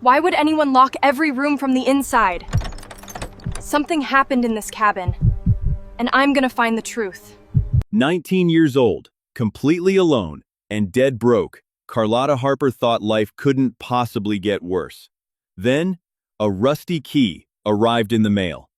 Why would anyone lock every room from the inside? Something happened in this cabin, and I'm gonna find the truth. 19 years old, completely alone, and dead broke, Carlotta Harper thought life couldn't possibly get worse. Then, a rusty key arrived in the mail.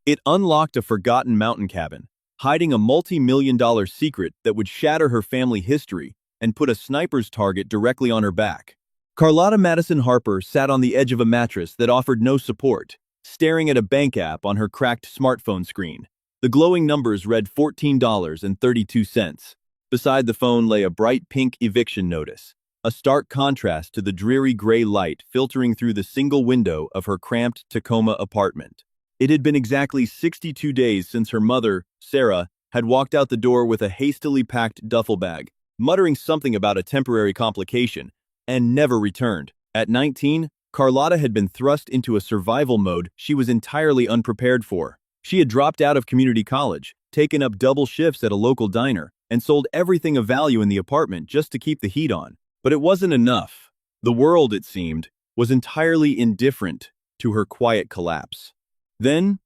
It unlocked a forgotten mountain cabin, hiding a multi-million-dollar secret that would shatter her family history and put a sniper's target directly on her back. Carlotta Madison Harper sat on the edge of a mattress that offered no support, staring at a bank app on her cracked smartphone screen. The glowing numbers read $14.32. Beside the phone lay a bright pink eviction notice, a stark contrast to the dreary gray light filtering through the single window of her cramped Tacoma apartment. It had been exactly 62 days since her mother, Sarah, had walked out the door with a hastily packed duffel bag, muttering something about a temporary complication, and never returned. At 19, Carlotta had been thrust into a survival mode she was entirely unprepared for. She had dropped out of community college, taken up double shifts at a local diner, and sold everything of value in the apartment just to keep the heat on. But it wasn't enough. The world, it seemed, was entirely indifferent to her quiet collapse. Then,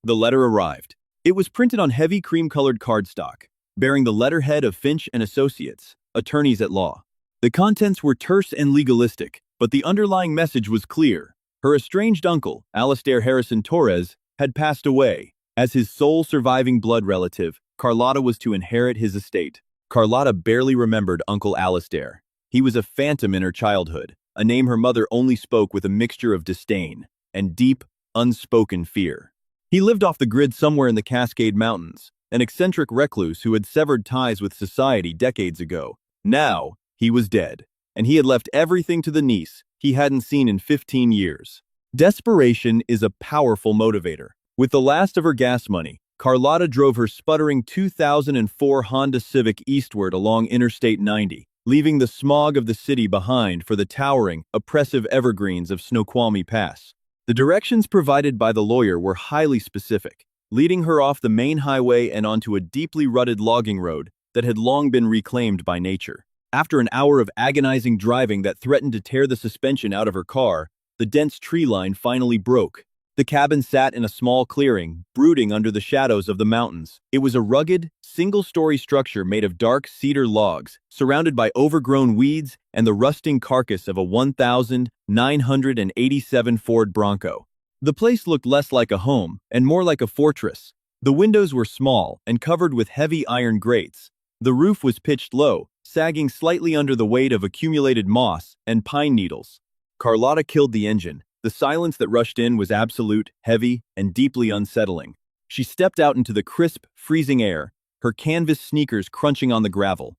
the letter arrived. It was printed on heavy cream-colored cardstock, bearing the letterhead of Finch and Associates, attorneys at law. The contents were terse and legalistic, but the underlying message was clear. Her estranged uncle, Alastair Harrison Torres, had passed away. As his sole surviving blood relative, Carlotta was to inherit his estate. Carlotta barely remembered Uncle Alastair. He was a phantom in her childhood, a name her mother only spoke with a mixture of disdain and deep, unspoken fear. He lived off the grid somewhere in the Cascade Mountains, an eccentric recluse who had severed ties with society decades ago. Now, he was dead, and he had left everything to the niece he hadn't seen in 15 years. Desperation is a powerful motivator. With the last of her gas money, Carlotta drove her sputtering 2004 Honda Civic eastward along Interstate 90, leaving the smog of the city behind for the towering, oppressive evergreens of Snoqualmie Pass. The directions provided by the lawyer were highly specific, leading her off the main highway and onto a deeply rutted logging road that had long been reclaimed by nature. After an hour of agonizing driving that threatened to tear the suspension out of her car, the dense tree line finally broke. The cabin sat in a small clearing, brooding under the shadows of the mountains. It was a rugged, single-story structure made of dark cedar logs, surrounded by overgrown weeds and the rusting carcass of a 1987 Ford Bronco. The place looked less like a home and more like a fortress. The windows were small and covered with heavy iron grates. The roof was pitched low, sagging slightly under the weight of accumulated moss and pine needles. Carlotta killed the engine. The silence that rushed in was absolute, heavy, and deeply unsettling. She stepped out into the crisp, freezing air, her canvas sneakers crunching on the gravel.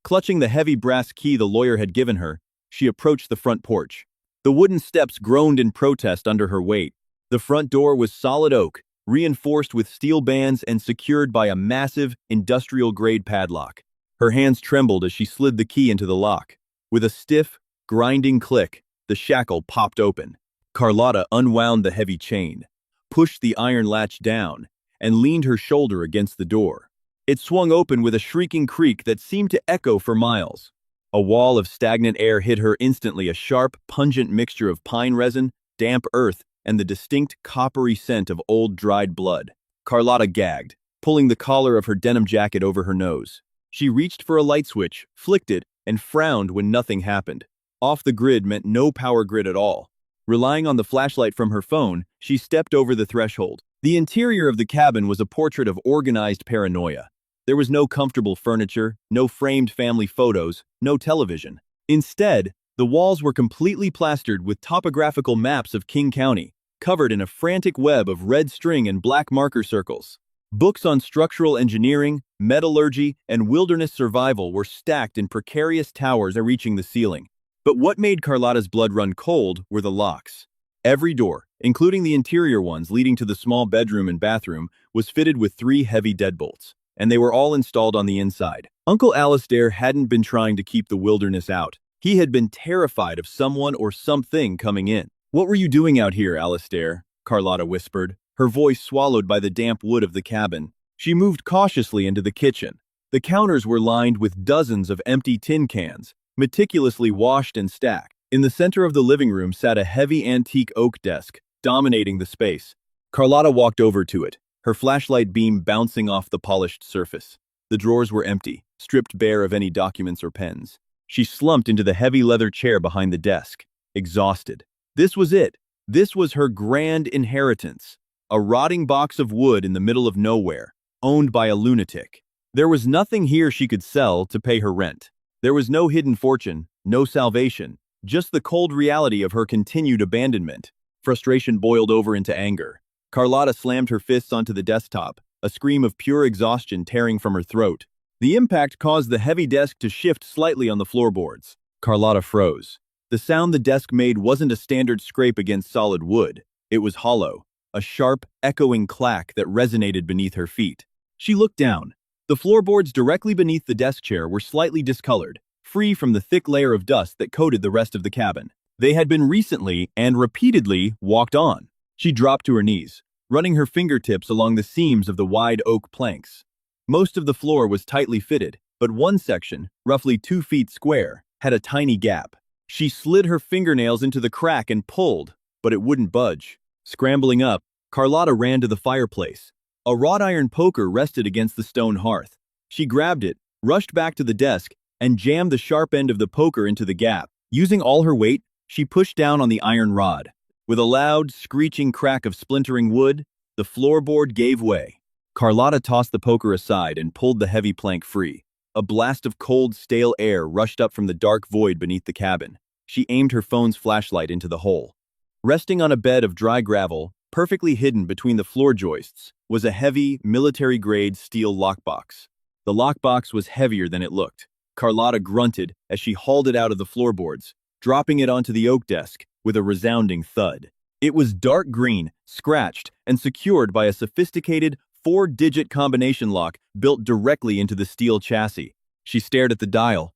Clutching the heavy brass key the lawyer had given her, she approached the front porch. The wooden steps groaned in protest under her weight. The front door was solid oak, reinforced with steel bands and secured by a massive, industrial-grade padlock. Her hands trembled as she slid the key into the lock. With a stiff, grinding click, the shackle popped open. Carlotta unwound the heavy chain, pushed the iron latch down, and leaned her shoulder against the door. It swung open with a shrieking creak that seemed to echo for miles. A wall of stagnant air hit her instantly, a sharp, pungent mixture of pine resin, damp earth, and the distinct coppery scent of old dried blood. Carlotta gagged, pulling the collar of her denim jacket over her nose. She reached for a light switch, flicked it, and frowned when nothing happened. Off the grid meant no power grid at all. Relying on the flashlight from her phone, she stepped over the threshold. The interior of the cabin was a portrait of organized paranoia. There was no comfortable furniture, no framed family photos, no television. Instead, the walls were completely plastered with topographical maps of King County, covered in a frantic web of red string and black marker circles. Books on structural engineering, metallurgy, and wilderness survival were stacked in precarious towers reaching the ceiling. But what made Carlotta's blood run cold were the locks. Every door, including the interior ones leading to the small bedroom and bathroom, was fitted with 3 heavy deadbolts, and they were all installed on the inside. Uncle Alastair hadn't been trying to keep the wilderness out. He had been terrified of someone or something coming in. "What were you doing out here, Alastair?" Carlotta whispered, her voice swallowed by the damp wood of the cabin. She moved cautiously into the kitchen. The counters were lined with dozens of empty tin cans, meticulously washed and stacked. In the center of the living room sat a heavy antique oak desk, dominating the space. Carlotta walked over to it, her flashlight beam bouncing off the polished surface. The drawers were empty, stripped bare of any documents or pens. She slumped into the heavy leather chair behind the desk, exhausted. This was it. This was her grand inheritance. A rotting box of wood in the middle of nowhere, owned by a lunatic. There was nothing here she could sell to pay her rent. There was no hidden fortune, no salvation, just the cold reality of her continued abandonment. Frustration boiled over into anger. Carlotta slammed her fists onto the desktop, a scream of pure exhaustion tearing from her throat. The impact caused the heavy desk to shift slightly on the floorboards. Carlotta froze. The sound the desk made wasn't a standard scrape against solid wood. It was hollow, a sharp, echoing clack that resonated beneath her feet. She looked down. The floorboards directly beneath the desk chair were slightly discolored, free from the thick layer of dust that coated the rest of the cabin. They had been recently and repeatedly walked on. She dropped to her knees, running her fingertips along the seams of the wide oak planks. Most of the floor was tightly fitted, but one section, roughly 2 feet square, had a tiny gap. She slid her fingernails into the crack and pulled, but it wouldn't budge. Scrambling up, Carlotta ran to the fireplace. A wrought iron poker rested against the stone hearth. She grabbed it, rushed back to the desk, and jammed the sharp end of the poker into the gap. Using all her weight, she pushed down on the iron rod. With a loud, screeching crack of splintering wood, the floorboard gave way. Carlotta tossed the poker aside and pulled the heavy plank free. A blast of cold, stale air rushed up from the dark void beneath the cabin. She aimed her phone's flashlight into the hole. Resting on a bed of dry gravel, perfectly hidden between the floor joists, was a heavy, military-grade steel lockbox. The lockbox was heavier than it looked. Carlotta grunted as she hauled it out of the floorboards, dropping it onto the oak desk with a resounding thud. It was dark green, scratched, and secured by a sophisticated 4-digit combination lock built directly into the steel chassis. She stared at the dial.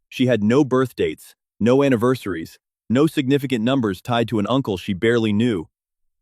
She had no birth dates, no anniversaries, no significant numbers tied to an uncle she barely knew.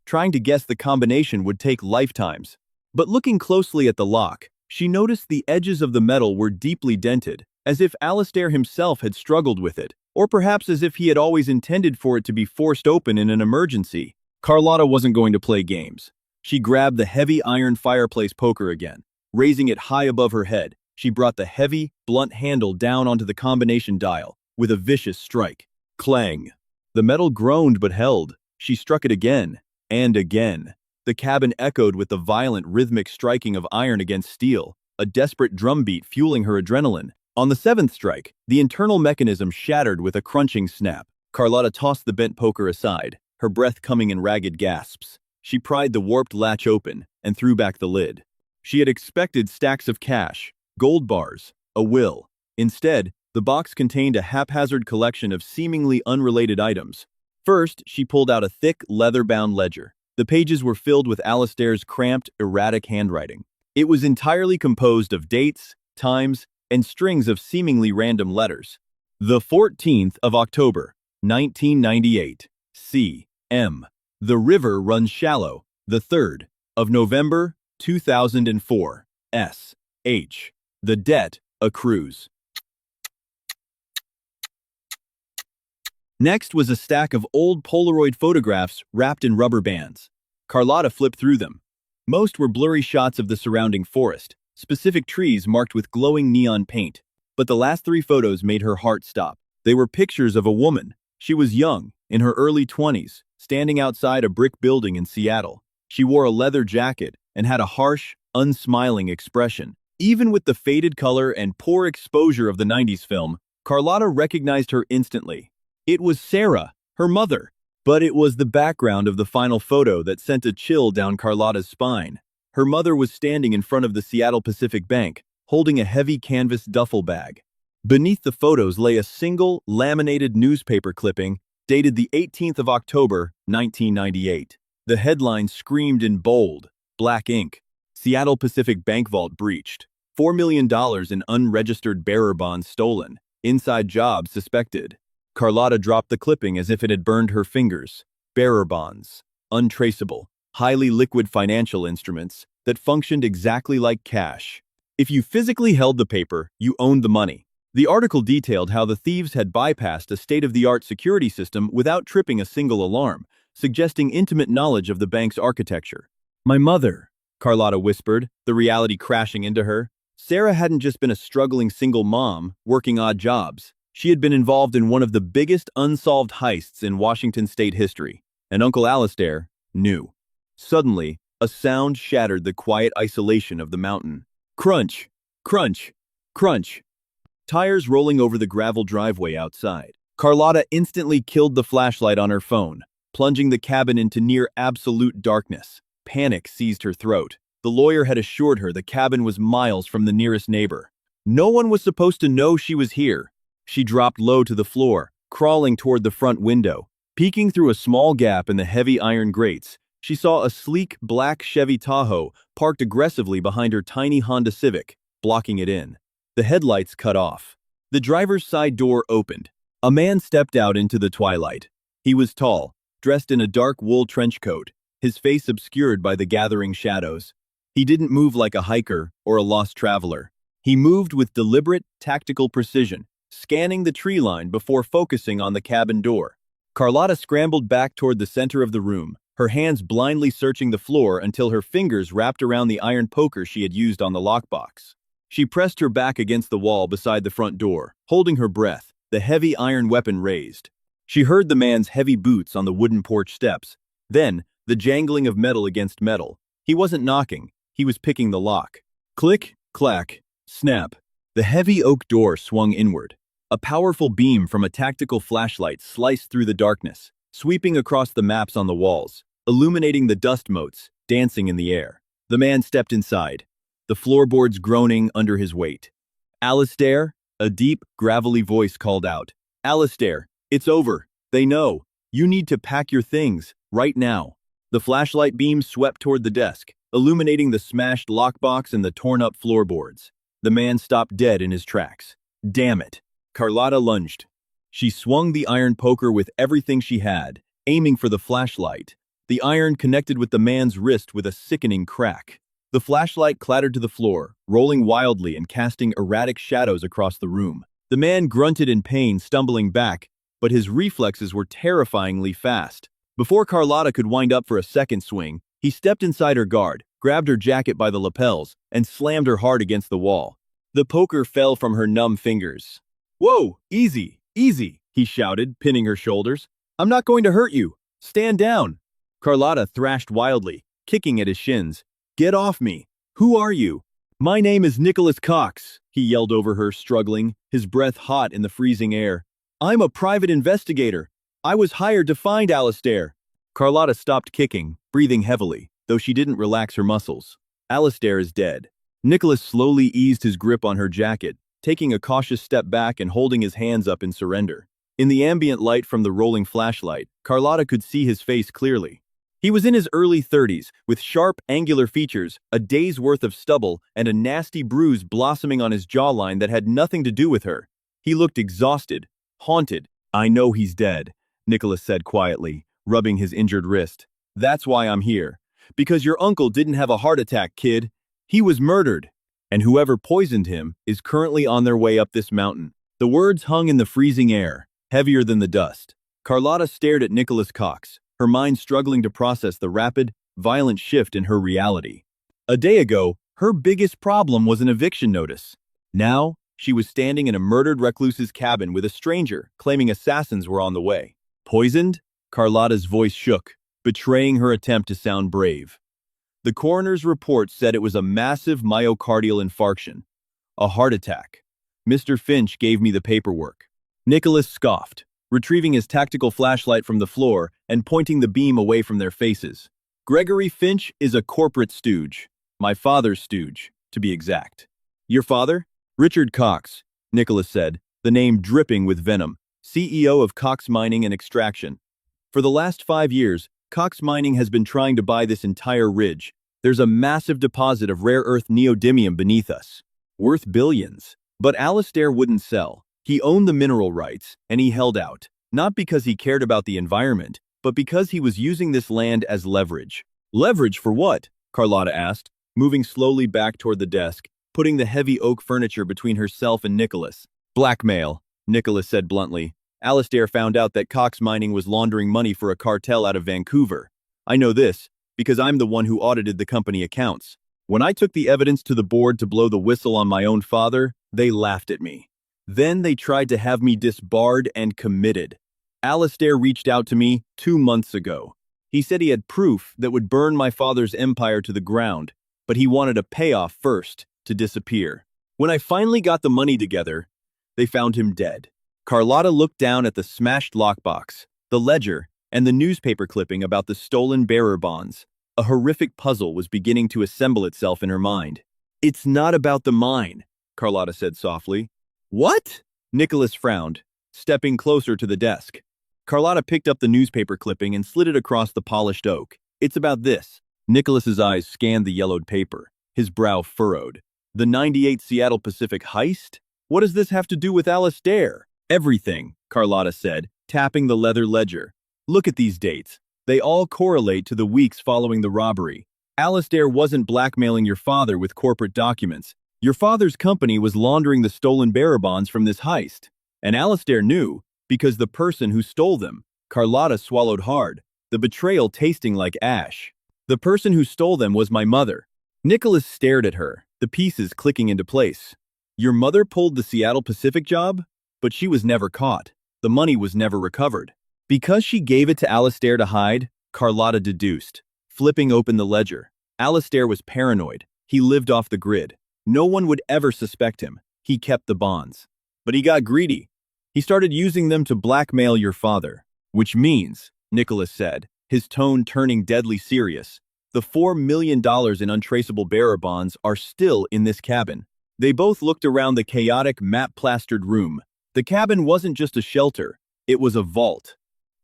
Trying to guess the combination would take lifetimes. But looking closely at the lock, she noticed the edges of the metal were deeply dented, as if Alistair himself had struggled with it, or perhaps as if he had always intended for it to be forced open in an emergency. Carlotta wasn't going to play games. She grabbed the heavy iron fireplace poker again. Raising it high above her head, she brought the heavy, blunt handle down onto the combination dial, with a vicious strike. Clang. The metal groaned but held. She struck it again, and again. The cabin echoed with the violent, rhythmic striking of iron against steel, a desperate drumbeat fueling her adrenaline. On the 7th strike, the internal mechanism shattered with a crunching snap. Carlotta tossed the bent poker aside, her breath coming in ragged gasps. She pried the warped latch open and threw back the lid. She had expected stacks of cash, gold bars, a will. Instead, the box contained a haphazard collection of seemingly unrelated items. First, she pulled out a thick, leather-bound ledger. The pages were filled with Alistair's cramped, erratic handwriting. It was entirely composed of dates, times, and strings of seemingly random letters. The 14th of October, 1998. C.M. The river runs shallow. The 3rd of November, 2004. S.H. The debt accrues. Next was a stack of old Polaroid photographs wrapped in rubber bands. Carlotta flipped through them. Most were blurry shots of the surrounding forest, specific trees marked with glowing neon paint. But the last 3 photos made her heart stop. They were pictures of a woman. She was young, in her early 20s, standing outside a brick building in Seattle. She wore a leather jacket and had a harsh, unsmiling expression. Even with the faded color and poor exposure of the 90s film, Carlotta recognized her instantly. It was Sarah, her mother. But it was the background of the final photo that sent a chill down Carlotta's spine. Her mother was standing in front of the Seattle Pacific Bank, holding a heavy canvas duffel bag. Beneath the photos lay a single, laminated newspaper clipping dated the 18th of October, 1998. The headline screamed in bold, black ink, Seattle Pacific Bank vault breached, $4 million in unregistered bearer bonds stolen, inside job suspected. Carlotta dropped the clipping as if it had burned her fingers. Bearer bonds, untraceable, highly liquid financial instruments that functioned exactly like cash. If you physically held the paper, you owned the money. The article detailed how the thieves had bypassed a state-of-the-art security system without tripping a single alarm, suggesting intimate knowledge of the bank's architecture. "My mother," Carlotta whispered, the reality crashing into her. Sarah hadn't just been a struggling single mom, working odd jobs. She had been involved in one of the biggest unsolved heists in Washington state history, and Uncle Alastair knew. Suddenly, a sound shattered the quiet isolation of the mountain. Crunch! Crunch! Crunch! Tires rolling over the gravel driveway outside. Carlotta instantly killed the flashlight on her phone, plunging the cabin into near absolute darkness. Panic seized her throat. The lawyer had assured her the cabin was miles from the nearest neighbor. No one was supposed to know she was here. She dropped low to the floor, crawling toward the front window. Peeking through a small gap in the heavy iron grates, she saw a sleek black Chevy Tahoe parked aggressively behind her tiny Honda Civic, blocking it in. The headlights cut off. The driver's side door opened. A man stepped out into the twilight. He was tall, dressed in a dark wool trench coat, his face obscured by the gathering shadows. He didn't move like a hiker or a lost traveler. He moved with deliberate, tactical precision, scanning the tree line before focusing on the cabin door. Carlotta scrambled back toward the center of the room, her hands blindly searching the floor until her fingers wrapped around the iron poker she had used on the lockbox. She pressed her back against the wall beside the front door, holding her breath, the heavy iron weapon raised. She heard the man's heavy boots on the wooden porch steps, then the jangling of metal against metal. He wasn't knocking, he was picking the lock. Click, clack, snap. The heavy oak door swung inward. A powerful beam from a tactical flashlight sliced through the darkness, sweeping across the maps on the walls, illuminating the dust motes, dancing in the air. The man stepped inside, the floorboards groaning under his weight. "Alastair?" A deep, gravelly voice called out. "Alastair, it's over. They know. You need to pack your things, right now." The flashlight beam swept toward the desk, illuminating the smashed lockbox and the torn-up floorboards. The man stopped dead in his tracks. "Damn it." Carlotta lunged. She swung the iron poker with everything she had, aiming for the flashlight. The iron connected with the man's wrist with a sickening crack. The flashlight clattered to the floor, rolling wildly and casting erratic shadows across the room. The man grunted in pain, stumbling back, but his reflexes were terrifyingly fast. Before Carlotta could wind up for a second swing, he stepped inside her guard, grabbed her jacket by the lapels, and slammed her hard against the wall. The poker fell from her numb fingers. "Whoa, easy, easy," he shouted, pinning her shoulders. "I'm not going to hurt you. Stand down." Carlotta thrashed wildly, kicking at his shins. "Get off me. Who are you?" "My name is Nicholas Cox," he yelled over her, struggling, his breath hot in the freezing air. "I'm a private investigator. I was hired to find Alastair." Carlotta stopped kicking, breathing heavily, though she didn't relax her muscles. "Alastair is dead." Nicholas slowly eased his grip on her jacket, taking a cautious step back and holding his hands up in surrender. In the ambient light from the rolling flashlight, Carlotta could see his face clearly. He was in his early 30s, with sharp, angular features, a day's worth of stubble, and a nasty bruise blossoming on his jawline that had nothing to do with her. He looked exhausted, haunted. "I know he's dead," Nicholas said quietly, rubbing his injured wrist. "That's why I'm here. Because your uncle didn't have a heart attack, kid. He was murdered. And whoever poisoned him is currently on their way up this mountain." The words hung in the freezing air, heavier than the dust. Carlotta stared at Nicholas Cox, her mind struggling to process the rapid, violent shift in her reality. A day ago, her biggest problem was an eviction notice. Now, she was standing in a murdered recluse's cabin with a stranger, claiming assassins were on the way. Poisoned? Carlotta's voice shook, betraying her attempt to sound brave. The coroner's report said it was a massive myocardial infarction, a heart attack. Mr. Finch gave me the paperwork. Nicholas scoffed, retrieving his tactical flashlight from the floor and pointing the beam away from their faces. "Gregory Finch is a corporate stooge. My father's stooge, to be exact." "Your father?" "Richard Cox," Nicholas said, the name dripping with venom, CEO of Cox Mining and Extraction. "For the last 5 years, Cox Mining has been trying to buy this entire ridge. There's a massive deposit of rare earth neodymium beneath us, worth billions. But Alastair wouldn't sell. He owned the mineral rights, and he held out, not because he cared about the environment, but because he was using this land as leverage." "Leverage for what?" Carlotta asked, moving slowly back toward the desk, putting the heavy oak furniture between herself and Nicholas. Blackmail, Nicholas said bluntly. Alistair found out that Cox Mining was laundering money for a cartel out of Vancouver. I know this because I'm the one who audited the company accounts. When I took the evidence to the board to blow the whistle on my own father, they laughed at me. Then they tried to have me disbarred and committed. Alistair reached out to me 2 months ago. He said he had proof that would burn my father's empire to the ground, but he wanted a payoff first to disappear. When I finally got the money together, they found him dead. Carlotta looked down at the smashed lockbox, the ledger, and the newspaper clipping about the stolen bearer bonds. A horrific puzzle was beginning to assemble itself in her mind. It's not about the mine, Carlotta said softly. What? Nicholas frowned, stepping closer to the desk. Carlotta picked up the newspaper clipping and slid it across the polished oak. It's about this. Nicholas's eyes scanned the yellowed paper, his brow furrowed. The '98 Seattle Pacific heist? What does this have to do with Alistair? Everything, Carlotta said, tapping the leather ledger. Look at these dates. They all correlate to the weeks following the robbery. Alistair wasn't blackmailing your father with corporate documents. Your father's company was laundering the stolen bearer bonds from this heist. And Alistair knew, because the person who stole them. Carlotta swallowed hard, the betrayal tasting like ash. The person who stole them was my mother. Nicholas stared at her, the pieces clicking into place. Your mother pulled the Seattle Pacific job? But she was never caught. The money was never recovered. Because she gave it to Alistair to hide, Carlotta deduced, flipping open the ledger. Alistair was paranoid. He lived off the grid. No one would ever suspect him. He kept the bonds. But he got greedy. He started using them to blackmail your father. Which means, Nicholas said, his tone turning deadly serious, the $4 million in untraceable bearer bonds are still in this cabin. They both looked around the chaotic, map-plastered room. The cabin wasn't just a shelter. It was a vault.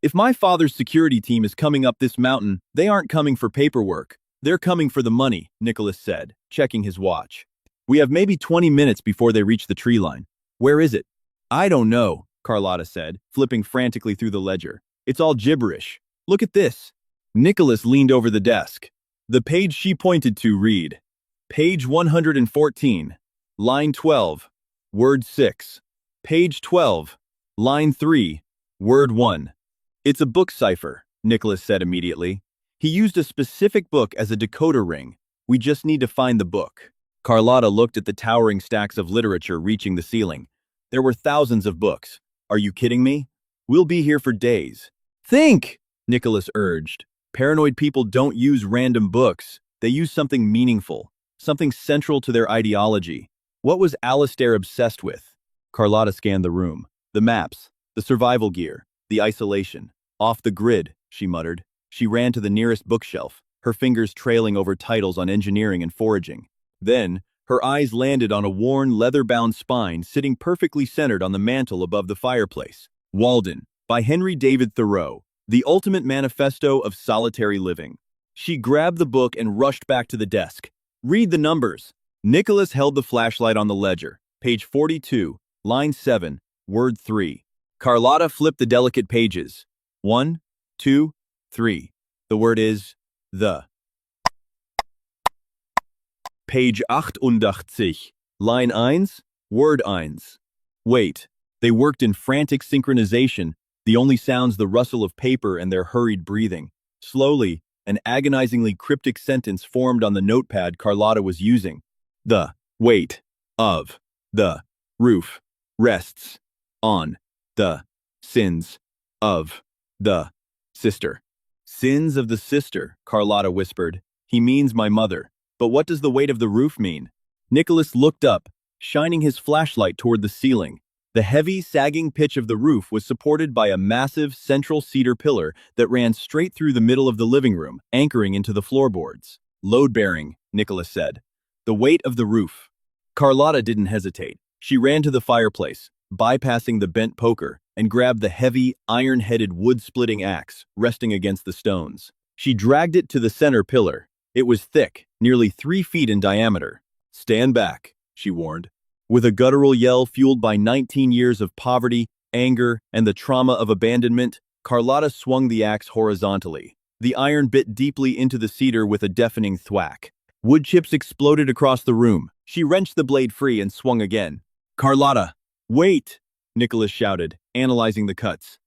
If my father's security team is coming up this mountain, they aren't coming for paperwork. They're coming for the money, Nicholas said, checking his watch. We have maybe 20 minutes before they reach the tree line. Where is it? I don't know, Carlotta said, flipping frantically through the ledger. It's all gibberish. Look at this. Nicholas leaned over the desk. The page she pointed to read, Page 114, Line 12, Word 6. Page 12, Line 3, Word 1. It's a book cipher, Nicholas said immediately. He used a specific book as a decoder ring. We just need to find the book. Carlotta looked at the towering stacks of literature reaching the ceiling. There were thousands of books. Are you kidding me? We'll be here for days. Think, Nicholas urged. Paranoid people don't use random books. They use something meaningful, something central to their ideology. What was Alistair obsessed with? Carlotta scanned the room. The maps, the survival gear, the isolation. Off the grid, she muttered. She ran to the nearest bookshelf, her fingers trailing over titles on engineering and foraging. Then, her eyes landed on a worn, leather-bound spine sitting perfectly centered on the mantel above the fireplace. Walden, by Henry David Thoreau, The Ultimate Manifesto of Solitary Living. She grabbed the book and rushed back to the desk. Read the numbers. Nicholas held the flashlight on the ledger. Page 42, line 7, word 3. Carlotta flipped the delicate pages. 1, 2, 3. The word is the. Page 88, line 1, word 1. Wait, they worked in frantic synchronization, the only sounds the rustle of paper and their hurried breathing. Slowly, an agonizingly cryptic sentence formed on the notepad Carlotta was using. The weight of the roof rests on the sins of the sister. Sins of the sister, Carlotta whispered. He means my mother. But what does the weight of the roof mean? Nicholas looked up, shining his flashlight toward the ceiling. The heavy, sagging pitch of the roof was supported by a massive central cedar pillar that ran straight through the middle of the living room, anchoring into the floorboards. Load-bearing, Nicholas said. The weight of the roof. Carlotta didn't hesitate. She ran to the fireplace, bypassing the bent poker, and grabbed the heavy, iron-headed wood-splitting axe resting against the stones. She dragged it to the center pillar. It was thick, nearly 3 feet in diameter. Stand back, she warned. With a guttural yell fueled by 19 years of poverty, anger, and the trauma of abandonment, Carlotta swung the axe horizontally. The iron bit deeply into the cedar with a deafening thwack. Wood chips exploded across the room. She wrenched the blade free and swung again. Carlotta, Wait, Nicholas shouted, analyzing the cuts.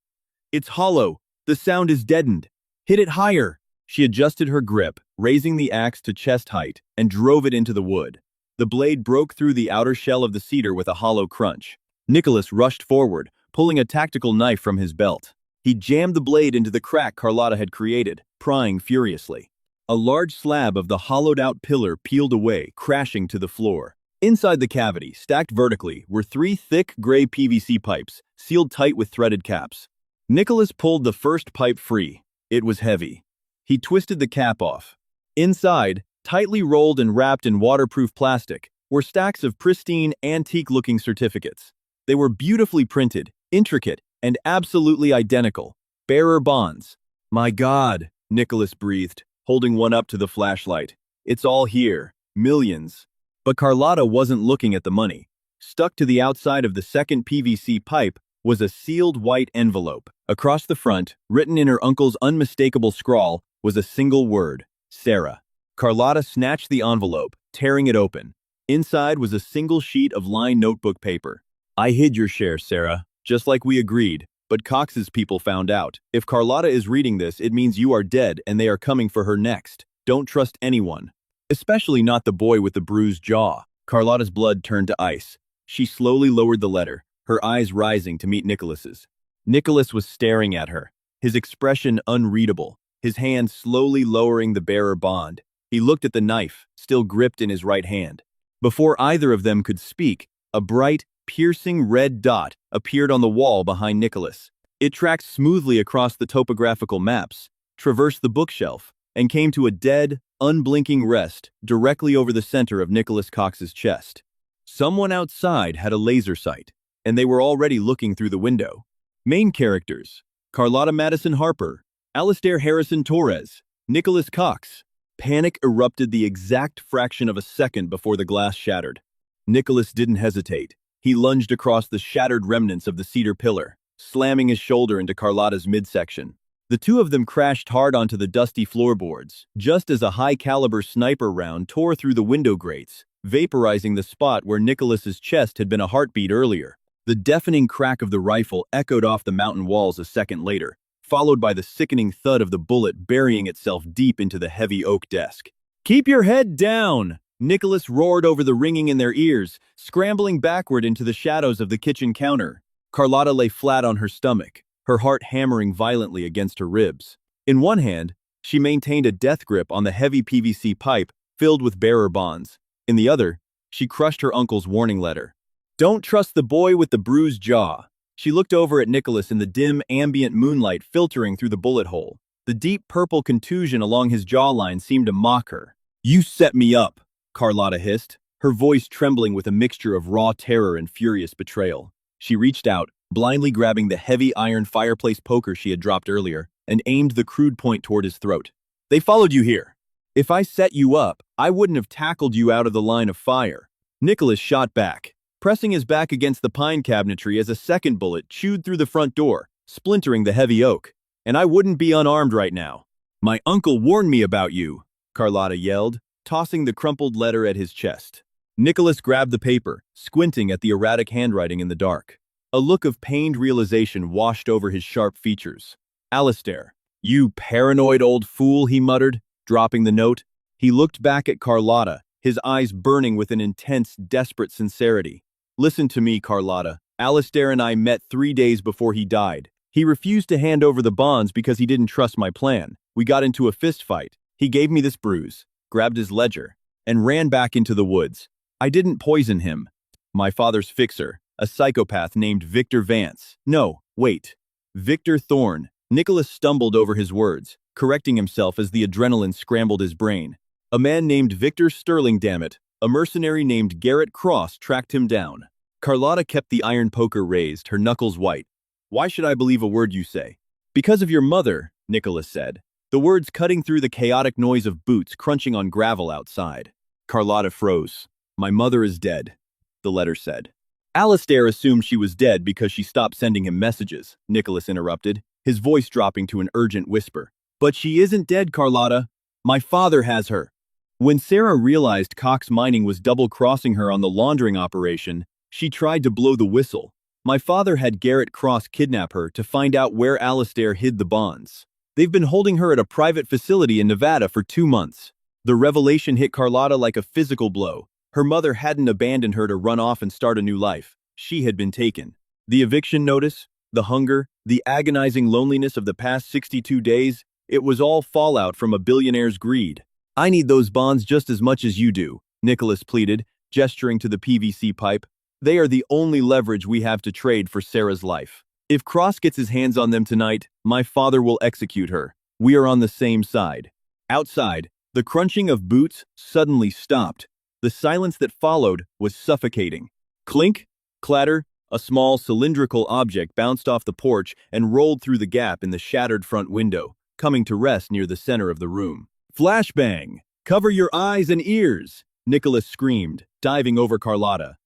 It's hollow. The sound is deadened. Hit it higher. She adjusted her grip, raising the axe to chest height, and drove it into the wood. The blade broke through the outer shell of the cedar with a hollow crunch. Nicholas rushed forward, pulling a tactical knife from his belt. He jammed the blade into the crack Carlotta had created, prying furiously. A large slab of the hollowed-out pillar peeled away, crashing to the floor. Inside the cavity, stacked vertically, were 3 thick gray PVC pipes, sealed tight with threaded caps. Nicholas pulled the first pipe free. It was heavy. He twisted the cap off. Inside, tightly rolled and wrapped in waterproof plastic, were stacks of pristine, antique-looking certificates. They were beautifully printed, intricate, and absolutely identical. Bearer bonds. My God, Nicholas breathed, holding one up to the flashlight. It's all here. Millions. But Carlotta wasn't looking at the money. Stuck to the outside of the second PVC pipe was a sealed white envelope. Across the front, written in her uncle's unmistakable scrawl, was a single word: Sarah. Carlotta snatched the envelope, tearing it open. Inside was a single sheet of lined notebook paper. I hid your share, Sarah, just like we agreed, but Cox's people found out. If Carlotta is reading this, it means you are dead and they are coming for her next. Don't trust anyone. Especially not the boy with the bruised jaw. Carlotta's blood turned to ice. She slowly lowered the letter, her eyes rising to meet Nicholas's. Nicholas was staring at her, his expression unreadable, his hand slowly lowering the bearer bond. He looked at the knife, still gripped in his right hand. Before either of them could speak, a bright, piercing red dot appeared on the wall behind Nicholas. It tracked smoothly across the topographical maps, traversed the bookshelf, and came to a dead, unblinking rest directly over the center of Nicholas Cox's chest. Someone outside had a laser sight, and they were already looking through the window. Main characters: Carlotta Madison Harper, Alistair Harrison Torres, Nicholas Cox. Panic erupted the exact fraction of a second before the glass shattered. Nicholas didn't hesitate. He lunged across the shattered remnants of the cedar pillar, slamming his shoulder into Carlotta's midsection. The two of them crashed hard onto the dusty floorboards, just as a high-caliber sniper round tore through the window grates, vaporizing the spot where Nicholas's chest had been a heartbeat earlier. The deafening crack of the rifle echoed off the mountain walls a second later, followed by the sickening thud of the bullet burying itself deep into the heavy oak desk. "Keep your head down!" Nicholas roared over the ringing in their ears, scrambling backward into the shadows of the kitchen counter. Carlotta lay flat on her stomach, her heart hammering violently against her ribs. In one hand, she maintained a death grip on the heavy PVC pipe filled with bearer bonds. In the other, she crushed her uncle's warning letter. Don't trust the boy with the bruised jaw. She looked over at Nicholas in the dim, ambient moonlight filtering through the bullet hole. The deep purple contusion along his jawline seemed to mock her. You set me up, Carlotta hissed, her voice trembling with a mixture of raw terror and furious betrayal. She reached out, blindly grabbing the heavy iron fireplace poker she had dropped earlier, and aimed the crude point toward his throat. They followed you here. If I set you up, I wouldn't have tackled you out of the line of fire. Nicholas shot back, pressing his back against the pine cabinetry as a second bullet chewed through the front door, splintering the heavy oak. And I wouldn't be unarmed right now. My uncle warned me about you, Carlotta yelled, tossing the crumpled letter at his chest. Nicholas grabbed the paper, squinting at the erratic handwriting in the dark. A look of pained realization washed over his sharp features. Alistair, you paranoid old fool, he muttered, dropping the note. He looked back at Carlotta, his eyes burning with an intense, desperate sincerity. Listen to me, Carlotta. Alistair and I met 3 days before he died. He refused to hand over the bonds because he didn't trust my plan. We got into a fist fight. He gave me this bruise, grabbed his ledger, and ran back into the woods. I didn't poison him. My father's fixer, a psychopath named Victor Vance. No, wait. Victor Thorne. Nicholas stumbled over his words, correcting himself as the adrenaline scrambled his brain. A man named Victor Sterling, damn it. A mercenary named Garrett Cross tracked him down. Carlotta kept the iron poker raised, her knuckles white. Why should I believe a word you say? Because of your mother, Nicholas said, the words cutting through the chaotic noise of boots crunching on gravel outside. Carlotta froze. My mother is dead, the letter said. Alistair assumed she was dead because she stopped sending him messages, Nicholas interrupted, his voice dropping to an urgent whisper. But she isn't dead, Carlotta. My father has her. When Sarah realized Cox Mining was double-crossing her on the laundering operation, She tried to blow the whistle. My father had Garrett Cross kidnap her to find out where Alistair hid the bonds. They've been holding her at a private facility in Nevada for 2 months. The revelation hit Carlotta like a physical blow. Her mother hadn't abandoned her to run off and start a new life. She had been taken. The eviction notice, the hunger, the agonizing loneliness of the past 62 days, it was all fallout from a billionaire's greed. I need those bonds just as much as you do, Nicholas pleaded, gesturing to the PVC pipe. They are the only leverage we have to trade for Sarah's life. If Cross gets his hands on them tonight, my father will execute her. We are on the same side. Outside, the crunching of boots suddenly stopped. The silence that followed was suffocating. Clink, clatter, a small cylindrical object bounced off the porch and rolled through the gap in the shattered front window, coming to rest near the center of the room. Flashbang! Cover your eyes and ears! Nicholas screamed, diving over Carlotta.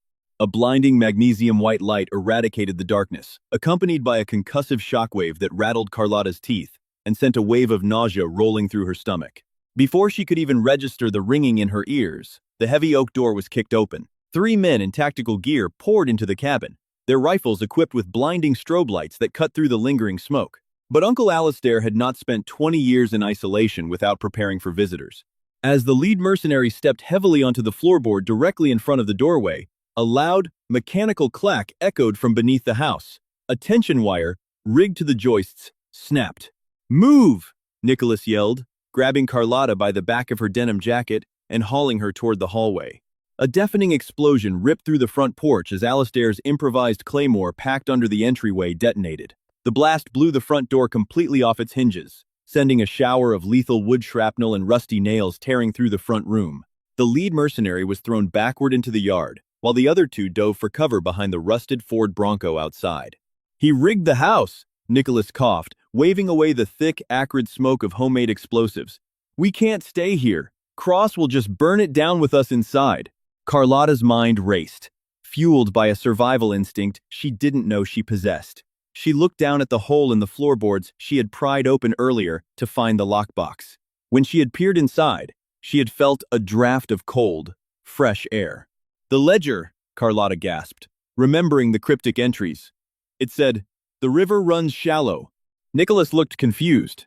A blinding magnesium white light eradicated the darkness, accompanied by a concussive shockwave that rattled Carlotta's teeth and sent a wave of nausea rolling through her stomach. Before she could even register the ringing in her ears, the heavy oak door was kicked open. 3 men in tactical gear poured into the cabin, their rifles equipped with blinding strobe lights that cut through the lingering smoke. But Uncle Alistair had not spent 20 years in isolation without preparing for visitors. As the lead mercenary stepped heavily onto the floorboard directly in front of the doorway, a loud, mechanical clack echoed from beneath the house. A tension wire, rigged to the joists, snapped. "Move!" Nicholas yelled, grabbing Carlotta by the back of her denim jacket and hauling her toward the hallway. A deafening explosion ripped through the front porch as Alistair's improvised claymore packed under the entryway detonated. The blast blew the front door completely off its hinges, sending a shower of lethal wood shrapnel and rusty nails tearing through the front room. The lead mercenary was thrown backward into the yard, while the other 2 dove for cover behind the rusted Ford Bronco outside. "He rigged the house," Nicholas coughed, waving away the thick, acrid smoke of homemade explosives. "We can't stay here. Cross will just burn it down with us inside." Carlotta's mind raced, fueled by a survival instinct she didn't know she possessed. She looked down at the hole in the floorboards she had pried open earlier to find the lockbox. When she had peered inside, she had felt a draft of cold, fresh air. "The ledger," Carlotta gasped, remembering the cryptic entries. It said, "The river runs shallow." Nicholas looked confused.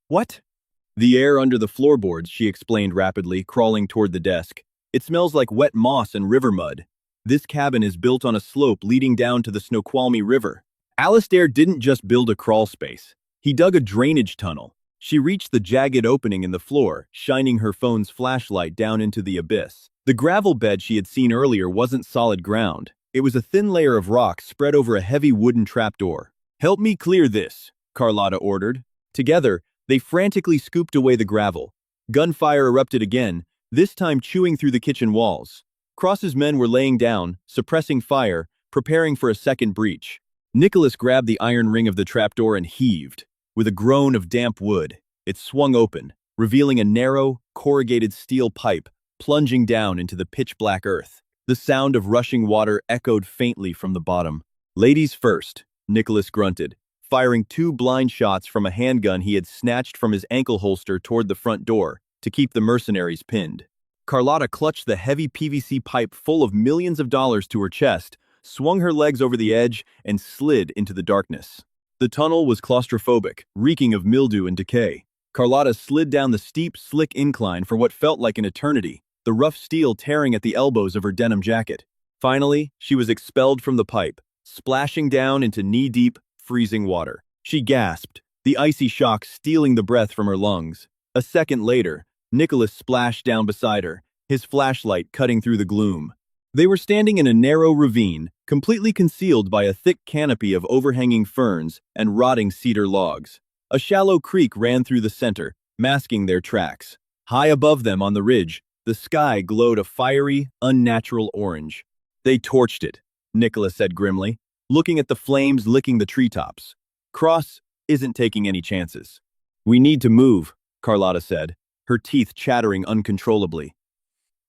"What?" "The air under the floorboards," she explained rapidly, crawling toward the desk. "It smells like wet moss and river mud. This cabin is built on a slope leading down to the Snoqualmie River. Alistair didn't just build a crawl space. He dug a drainage tunnel." She reached the jagged opening in the floor, shining her phone's flashlight down into the abyss. The gravel bed she had seen earlier wasn't solid ground. It was a thin layer of rock spread over a heavy wooden trapdoor. "Help me clear this," Carlotta ordered. Together, they frantically scooped away the gravel. Gunfire erupted again, this time chewing through the kitchen walls. Cross's men were laying down, suppressing fire, preparing for a second breach. Nicholas grabbed the iron ring of the trapdoor and heaved. With a groan of damp wood, it swung open, revealing a narrow, corrugated steel pipe plunging down into the pitch-black earth. The sound of rushing water echoed faintly from the bottom. "Ladies first," Nicholas grunted, firing 2 blind shots from a handgun he had snatched from his ankle holster toward the front door to keep the mercenaries pinned. Carlotta clutched the heavy PVC pipe full of millions of dollars to her chest, swung her legs over the edge, and slid into the darkness. The tunnel was claustrophobic, reeking of mildew and decay. Carlotta slid down the steep, slick incline for what felt like an eternity, the rough steel tearing at the elbows of her denim jacket. Finally, she was expelled from the pipe, splashing down into knee-deep, freezing water. She gasped, the icy shock stealing the breath from her lungs. A second later, Nicholas splashed down beside her, his flashlight cutting through the gloom. They were standing in a narrow ravine, completely concealed by a thick canopy of overhanging ferns and rotting cedar logs. A shallow creek ran through the center, masking their tracks. High above them on the ridge, the sky glowed a fiery, unnatural orange. "They torched it," Nicholas said grimly, looking at the flames licking the treetops. "Cross isn't taking any chances." "We need to move," Carlotta said, her teeth chattering uncontrollably.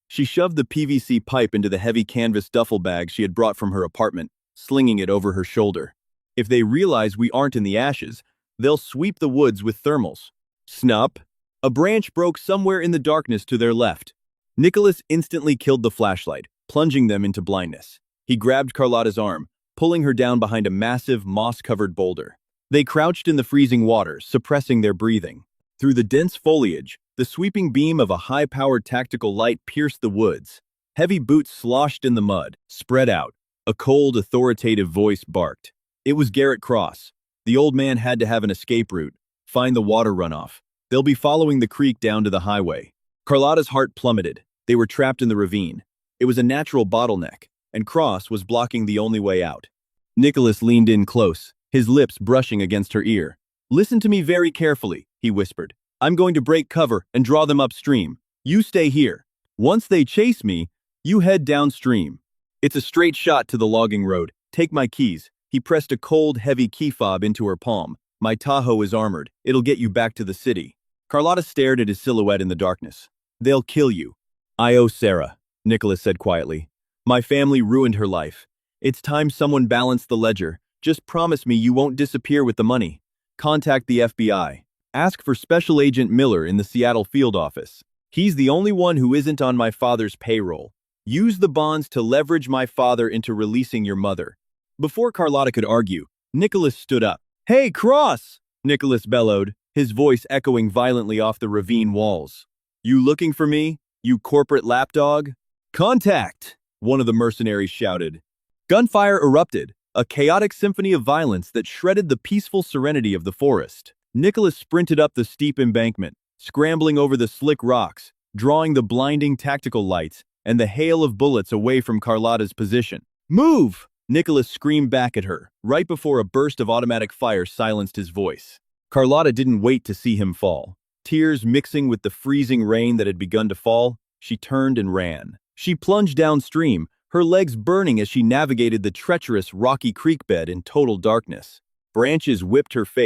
She shoved the PVC pipe into the heavy canvas duffel bag she had brought from her apartment, slinging it over her shoulder. "If they realize we aren't in the ashes, they'll sweep the woods with thermals." Snap! A branch broke somewhere in the darkness to their left. Nicholas instantly killed the flashlight, plunging them into blindness. He grabbed Carlotta's arm, pulling her down behind a massive, moss-covered boulder. They crouched in the freezing water, suppressing their breathing. Through the dense foliage, the sweeping beam of a high-powered tactical light pierced the woods. Heavy boots sloshed in the mud, spread out. A cold, authoritative voice barked. It was Garrett Cross. The old man had to have an escape route. Find the water runoff. They'll be following the creek down to the highway. Carlotta's heart plummeted. They were trapped in the ravine. It was a natural bottleneck, and Cross was blocking the only way out. Nicholas leaned in close, his lips brushing against her ear. "Listen to me very carefully," he whispered. "I'm going to break cover and draw them upstream. You stay here. Once they chase me, you head downstream. It's a straight shot to the logging road. Take my keys." He pressed a cold, heavy key fob into her palm. "My Tahoe is armored. It'll get you back to the city." Carlotta stared at his silhouette in the darkness. "They'll kill you." "I owe Sarah," Nicholas said quietly. "My family ruined her life. It's time someone balanced the ledger. Just promise me you won't disappear with the money. Contact the FBI. Ask for Special Agent Miller in the Seattle field office. He's the only one who isn't on my father's payroll. Use the bonds to leverage my father into releasing your mother." Before Carlotta could argue, Nicholas stood up. "Hey, Cross!" Nicholas bellowed, his voice echoing violently off the ravine walls. "You looking for me, you corporate lapdog?" "Contact!" one of the mercenaries shouted. Gunfire erupted, a chaotic symphony of violence that shredded the peaceful serenity of the forest. Nicholas sprinted up the steep embankment, scrambling over the slick rocks, drawing the blinding tactical lights and the hail of bullets away from Carlotta's position. "Move!" Nicholas screamed back at her, right before a burst of automatic fire silenced his voice. Carlotta didn't wait to see him fall. Tears mixing with the freezing rain that had begun to fall, she turned and ran. She plunged downstream, her legs burning as she navigated the treacherous rocky creek bed in total darkness. Branches whipped her face.